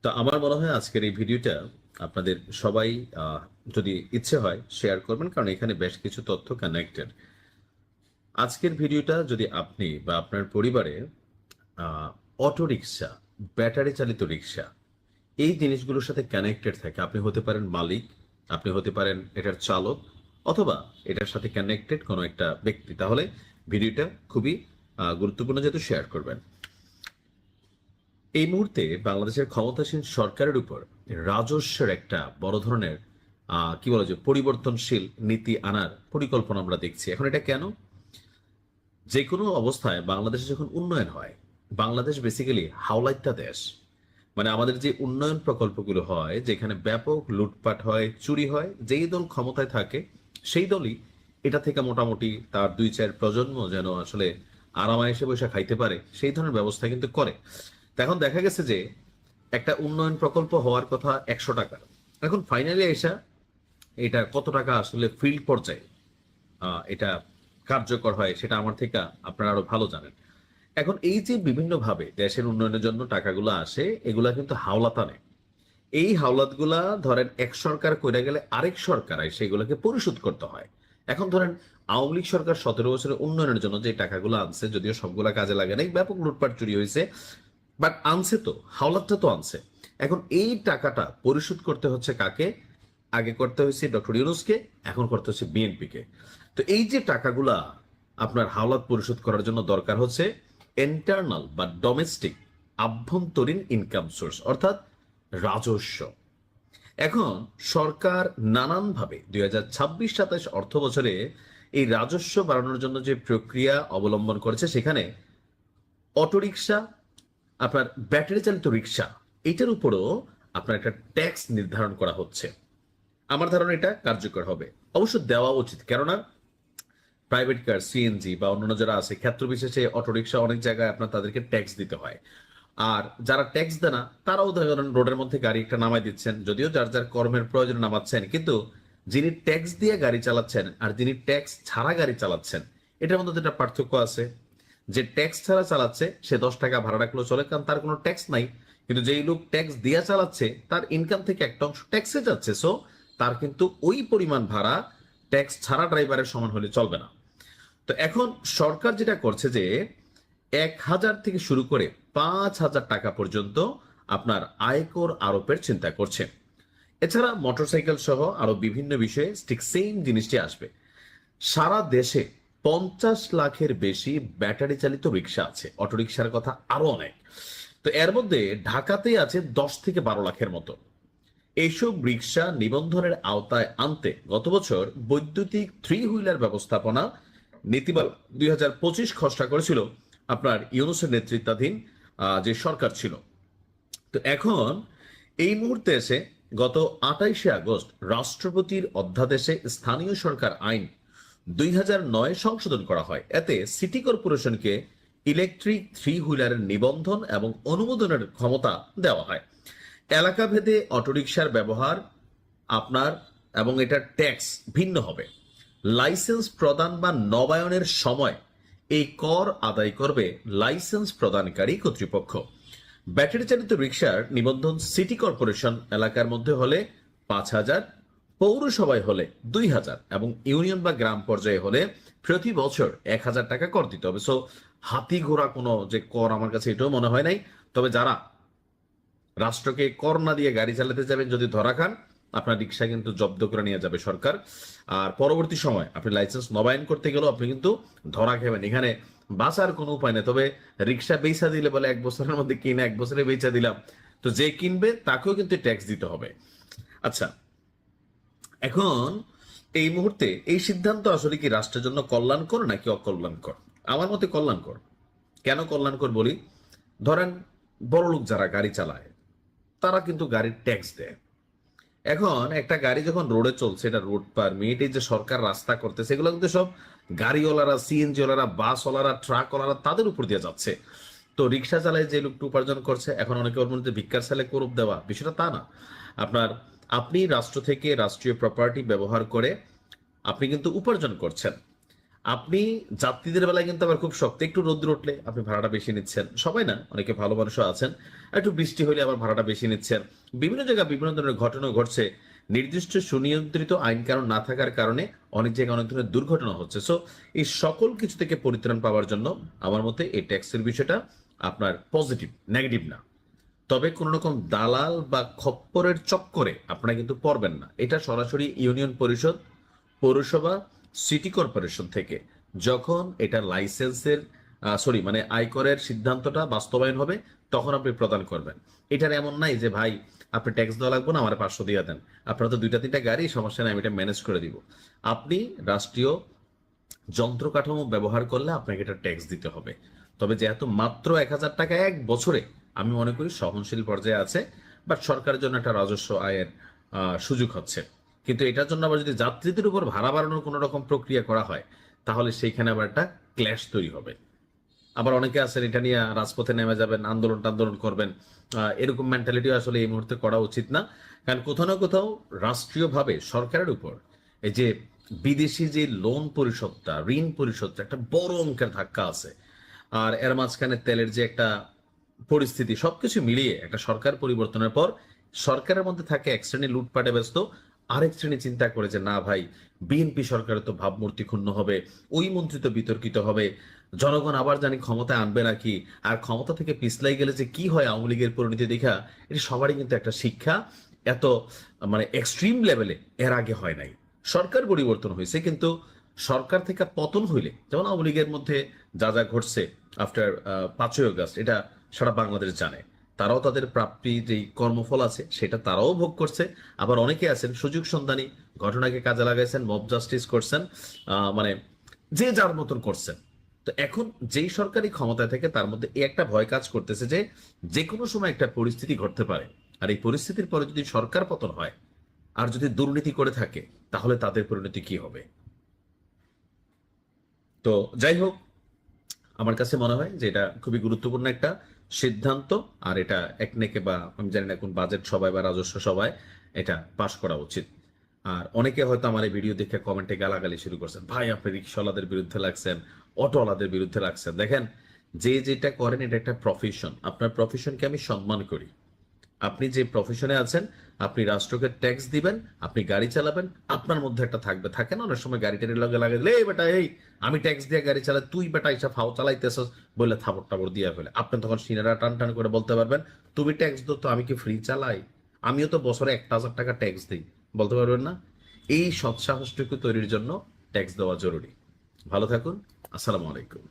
তো আমার মনে হয় আজকের এই ভিডিওটা আপনাদের সবাই যদি ইচ্ছে হয় শেয়ার করবেন, কারণ এখানে বেশ কিছু তথ্য কানেক্টেড। আজকের ভিডিওটা যদি আপনি বা আপনার পরিবারে অটো রিক্সা, ব্যাটারি চালিত রিক্সা, এই জিনিসগুলোর সাথে কানেক্টেড থাকে, আপনি হতে পারেন মালিক, আপনি হতে পারেন এটার চালক, অথবা এটার সাথে কানেক্টেড কোনো একটা ব্যক্তি, তাহলে ভিডিওটা খুবই গুরুত্বপূর্ণ, যেহেতু শেয়ার করবেন। এই মুহূর্তে বাংলাদেশের ক্ষমতাসীন সরকারের উপর রাজস্বের একটা বড় ধরনের কি বলা যায় পরিবর্তনশীল নীতি আনার পরিকল্পনা আমরা দেখছি। এখন এটা কেন? যে কোনো অবস্থায় বাংলাদেশে যখন উন্নয়ন হয়, বাংলাদেশ বেসিক্যালি হাওলাইত্যা দেশ। মানে আমাদের যে উন্নয়ন প্রকল্পগুলো হয়, যেখানে ব্যাপক লুটপাট হয়, চুরি হয়, যেই দল ক্ষমতায় থাকে সেই দলই এটা থেকে মোটামুটি তার 2-4 প্রজন্ম যেন আসলে আরামায়েশে বসে খাইতে পারে, সেই ধরনের ব্যবস্থা কিন্তু করে। তো এখন দেখা গেছে যে একটা উন্নয়ন প্রকল্প হওয়ার কথা 100 টাকা, এখন ফাইনালি এসা এটা কত টাকা আসলে ফিল্ড পর্যায়ে এটা কার্যকর হয়, সেটা আমার থেকে আপনারা আরো ভালো জানেন। এখন এই যে বিভিন্নভাবে দেশের উন্নয়নের জন্য টাকাগুলো আসে, এগুলা কিন্তু হাওলাত আনে। এই হাওলাতগুলা ধরেন এক সরকার কইরা গেলে আরেক সরকার সেগুলোকে পরিশোধ করতে হয়। এখন ধরেন আওয়ামী লীগ সরকার 17 বছরের উন্নয়নের জন্য যে টাকাগুলো আনছে, যদিও সবগুলা কাজে লাগে নাই, ব্যাপক লুটপাট চুরি হয়েছে, বাট আনছে তো, হাওলাতটা তো আনছে। এখন এই টাকাটা পরিশোধ করতে হচ্ছে কাকে? আগে করতে হয়েছে ডক্টর ইউনূসকে, এখন করতে হচ্ছে বিএনপিকে। তো এই যে টাকাগুলা আপনার হাওলাত পরিশোধ করার জন্য দরকার হচ্ছে ইন্টারনাল বা ডোমেস্টিক, আভ্যন্তরীণ ইনকাম সোর্স, অর্থাৎ রাজস্ব। এখন সরকার নানানভাবে 2026-27 অর্থ বছরে এই রাজস্ব বাড়ানোর জন্য যে প্রক্রিয়া অবলম্বন করেছে, সেখানে অটোরিকশা, আপনার ব্যাটারি চালিত রিক্সা, এটার উপরও আপনার একটা ট্যাক্স নির্ধারণ করা হচ্ছে। আমার ধারণা এটা কার্যকর হবে, অবশ্য দেওয়া উচিত, কেননা প্রাইভেট কার, সিএনজি বা অন্যান্য যারা আছে, ক্ষেত্র বিশেষে অটোরিকশা অনেক জায়গায় আপনার তাদেরকে ট্যাক্স দিতে হয়। আর যারা ট্যাক্স দেয় না তারাও ধরেন রোডের মধ্যে গাড়ি একটা নামাই দিচ্ছেন, যদিও যার যার কর্মের প্রয়োজনে নামাচ্ছেন, কিন্তু যিনি ট্যাক্স দিয়ে গাড়ি চালাচ্ছেন আর যিনি ট্যাক্স ছাড়া গাড়ি চালাচ্ছেন, এটার মধ্যে একটা পার্থক্য আছে। যে ট্যাক্স ছাড়া চালাচ্ছে সে 10 টাকা ভাড়া রাখলেও চলে, কারণ তার কোনো ট্যাক্স নাই। কিন্তু যেই লোক ট্যাক্স দিয়া চালাচ্ছে তার ইনকাম থেকে একটা অংশ ট্যাক্সে যাচ্ছে, সো তার কিন্তু ওই পরিমাণ ভাড়া ট্যাক্স ছাড়া ড্রাইভারের সমান হলে চলবে না। তো এখন সরকার যেটা করছে যে 1,000 থেকে শুরু করে 5,000 টাকা পর্যন্ত আপনার আয়কর আরোপের চিন্তা করছে। এছাড়া মোটরসাইকেল সহ আরো বিভিন্ন বিষয়ে ঠিক সেম জিনিসটি আসবে। সারা দেশে 50 লাখের বেশি ব্যাটারি চালিত রিক্সা আছে, অটোরিকশার কথা আরো অনেক। তো এর মধ্যে ঢাকাতেই আছে 10 থেকে 12 লাখের মতো। এইসব রিক্সা নিবন্ধনের আওতায় আনতে গত বছর বৈদ্যুতিক 3 হুইলার ব্যবস্থাপনা নীতিমালা 2025 খসড়া করেছিল আপনার ইউনূসের নেতৃত্বাধীন যে সরকার ছিল। তো এখন এই মুহূর্তে এসে গত 28শে আগস্ট রাষ্ট্রপতির অধ্যাদেশে স্থানীয় সরকার আইন 2009 সংশোধন করা হয়। এতে সিটি কর্পোরেশনকে ইলেকট্রিক 3 হুইলারের নিবন্ধন এবং অনুমোদনের ক্ষমতা দেওয়া হয়। এলাকা ভেদে অটোরিকশার ব্যবহার আপনার এবং এটার ট্যাক্স ভিন্ন হবে। লাইসেন্স প্রদান বা নবায়নের সময় এই কর আদায় করবে লাইসেন্স প্রদানকারী কর্তৃপক্ষ। ব্যাটারি চালিত রিক্সার নিবন্ধন সিটি কর্পোরেশন এলাকার মধ্যে হলে 5,000, পৌরসভায় হলে 2,000 এবং ইউনিয়ন বা গ্রাম পর্যায়ে হলে প্রতি বছর 1,000 টাকা কর দিতে হবে। সো হাতি ঘোড়া কোনো যে কর আমার কাছে এটাও মনে হয় নাই। তবে যারা রাষ্ট্রকে কর না দিয়ে গাড়ি চালাতে যাবেন, যদি ধরা খান, আপনার রিক্সা কিন্তু জব্দ করে নিয়ে যাবে সরকার। আর পরবর্তী সময় আপনি লাইসেন্স নবায়ন করতে গেলেও আপনি কিন্তু ধরা খাবেন। এখানে বাঁচার কোনো উপায় নেই। তবে রিক্সা বেচা দিলে বলে 1 বছরের মধ্যে কিনে 1 বছরে বেচা দিলাম, তো যে কিনবে তাকেও কিন্তু ট্যাক্স দিতে হবে। আচ্ছা, এখন এই মুহূর্তে এই সিদ্ধান্ত আসলে কি রাষ্ট্রের জন্য কল্যাণকর নাকি অকল্যাণকর? আমার মতে কল্যাণকর। কেন কল্যাণকর বলি? ধরেন বড়লোক যারা গাড়ি চালায় তারা কিন্তু গাড়ির ট্যাক্স দেয়। এখন একটা গাড়ি যখন রোডে চলছে, এটা রোড পারমিট, এই যে সরকার রাস্তা করতেছে, এগুলো কিন্তু সব গাড়িওয়ালারা, সিএনজি ওয়ালারা, বাসওয়ালারা, ট্রাকওয়ালারা, তাদের উপর দিয়ে যাচ্ছে। তো রিক্সা চালায় যে লোকটা উপার্জন করছে, এখন অনেকে ওর মধ্যে ভিক্ষার সালে করুপ দেওয়া, বিষয়টা তা না। আপনার আপনি রাষ্ট্র থেকে রাষ্ট্রীয় প্রপার্টি ব্যবহার করে আপনি কিন্তু উপার্জন করছেন। আপনি যাত্রীদের বেলায় কিন্তু আবার খুব শক্ত, একটু রোদ্র উঠলে আপনি ভাড়াটা বেশি নিচ্ছেন, সবাই না, অনেকে ভালো মানুষও আছেন, একটু বৃষ্টি হলে আবার ভাড়াটা বেশি নিচ্ছেন। বিভিন্ন জায়গায় বিভিন্ন ধরনের ঘটনা ঘটছে, নির্দিষ্ট সুনিয়ন্ত্রিত আইন কানুন না থাকার কারণে অনেক জায়গায় অনেক ধরনের দুর্ঘটনা হচ্ছে। সো এই সকল কিছু থেকে পরিত্রাণ পাওয়ার জন্য আমার মতে এই ট্যাক্সের বিষয়টা আপনার পজিটিভ, নেগেটিভ না। তবে কোন রকম দালাল বা খপ্পরের চক্করে আপনারা কিন্তু পড়বেন না। এটা সরাসরি ইউনিয়ন পরিষদ, পৌরসভা, সিটি কর্পোরেশন থেকে যখন এটা লাইসেন্সের মানে আয়করের সিদ্ধান্তটা বাস্তবায়ন হবে তখন আপনি প্রদান করবেন। এটার এমন নাই যে ভাই আপনি ট্যাক্স দেওয়া লাগবে না, আমার 500 দিয়ে দেন, আপনার তো 2-3টা গাড়ি, সমস্যা নাই, আমি এটা ম্যানেজ করে দিব। আপনি রাষ্ট্রীয় যন্ত্র কাঠামো ব্যবহার করলে আপনাকে এটা ট্যাক্স দিতে হবে। তবে যেহেতু মাত্র 1,000 টাকা এক বছরে, আমি মনে করি সহনশীল পর্যায়ে আছে, বাট সরকারের জন্য একটা রাজস্ব আয়ের সুযোগ হচ্ছে। কিন্তু এটার জন্য আবার যদি যাত্রীদের উপর ভাড়া বাড়ানোর কোনো রকম প্রক্রিয়া করা হয়, তাহলে সেইখানে আবার একটা ক্ল্যাশ তৈরি হবে। আবার অনেকে আছেন এটা নিয়ে রাজপথে নেমে যাবেন, আন্দোলন টান্দোলন করবেন। এরকম মেন্টালিটিও আসলে এই মুহূর্তে করা উচিত না। কারণ কোথাও না কোথাও রাষ্ট্রীয়ভাবে সরকারের উপর এই যে বিদেশি যে লোন পরিশোধটা, ঋণ পরিশোধটা একটা বড় অঙ্কের ধাক্কা আছে। আর এর মাঝখানে তেলের যে একটা পরিস্থিতি, সবকিছু মিলিয়ে একটা সরকার পরিবর্তনের পর সরকারের মধ্যে থাকে এক শ্রেণী লুটপাটে ব্যস্ত, আরেক শ্রেণী চিন্তা করে যে না ভাই, বিএনপি সরকারের তো ভাবমূর্তি ক্ষুণ্ণ হবে, ওই মন্ত্রী তো বিতর্কিত হবে, জনগণ আবার জানি ক্ষমতায় আনবে নাকি, আর ক্ষমতা থেকে পিছলাই গেলে যে কি হয় আওয়ামী লীগের পরিণতি দেখা, এটা সবারই কিন্তু একটা শিক্ষা। এত মানে এক্সট্রিম লেভেলে এর আগে হয় নাই। সরকার পরিবর্তন হয়েছে, কিন্তু সরকার থেকে পতন হইলে, যেমন আওয়ামী লীগের মধ্যে যা যা ঘটছে আফটার 5ই আগস্ট, এটা সারা বাংলাদেশ জানে। তারাও তাদের প্রাপ্তি যেই কর্মফল আছে সেটা তারাও ভোগ করছে। আবার অনেকে আছেন সুযোগ সন্ধানী, ঘটনাকে কাজে লাগাইছেন, মব জাস্টিস করছেন, মানে যে যার মতন করছেন। তো এখন যেই সরকারি ক্ষমতায় থেকে তার মধ্যে এই একটা ভয় কাজ করতেছে যে যে কোনো সময় একটা পরিস্থিতি ঘটতে পারে, আর এই পরিস্থিতির পরে যদি সরকার পতন হয় আর যদি দুর্নীতি করে থাকে, তাহলে তাদের পরিণতি কি হবে। তো যাই হোক, আমার কাছে মনে হয় যে এটা খুবই গুরুত্বপূর্ণ একটা সিদ্ধান্ত। আর এটা একনেকে বা আমি জানি না কোন বাজেট সভায় বা রাজস্ব সভায় এটা পাশ করা উচিত। আর অনেকে হয়তো আমার এই ভিডিও দেখে কমেন্টে গালাগালি শুরু করছেন, ভাই আপনি রিক্সাওয়ালাদের বিরুদ্ধে লাগছেন, অটোওয়ালাদের বিরুদ্ধে লাগছেন। দেখেন, যে যেটা করেন এটা একটা প্রফেশন, আপনার প্রফেশনকে আমি সম্মান করি। আপনি যে প্রফেশনে আছেন, আপনি রাষ্ট্রকে ট্যাক্স দিবেন, আপনি গাড়ি চালাবেন, আপনার মধ্যে একটা থাকবে, থাকে না অনেক সময় গাড়িটারি লগে লাগে দিলে, এই বেটা এই আমি ট্যাক্স দিয়ে গাড়ি চালাই, তুই বেটা এইসব ফাও চালাইতেছস বললে থাপড় টাপড় দিয়ে ফেলে। আপনি তখন সিনারা টান টান করে বলতে পারবেন, তুমি ট্যাক্স দো তো, আমি কি ফ্রি চালাই? আমিও তো বছরে 1,000 টাকা ট্যাক্স দিই, বলতে পারবেন না? এই সৎসাহসটুকু তৈরির জন্য ট্যাক্স দেওয়া জরুরি। ভালো থাকুন। আসসালামু আলাইকুম।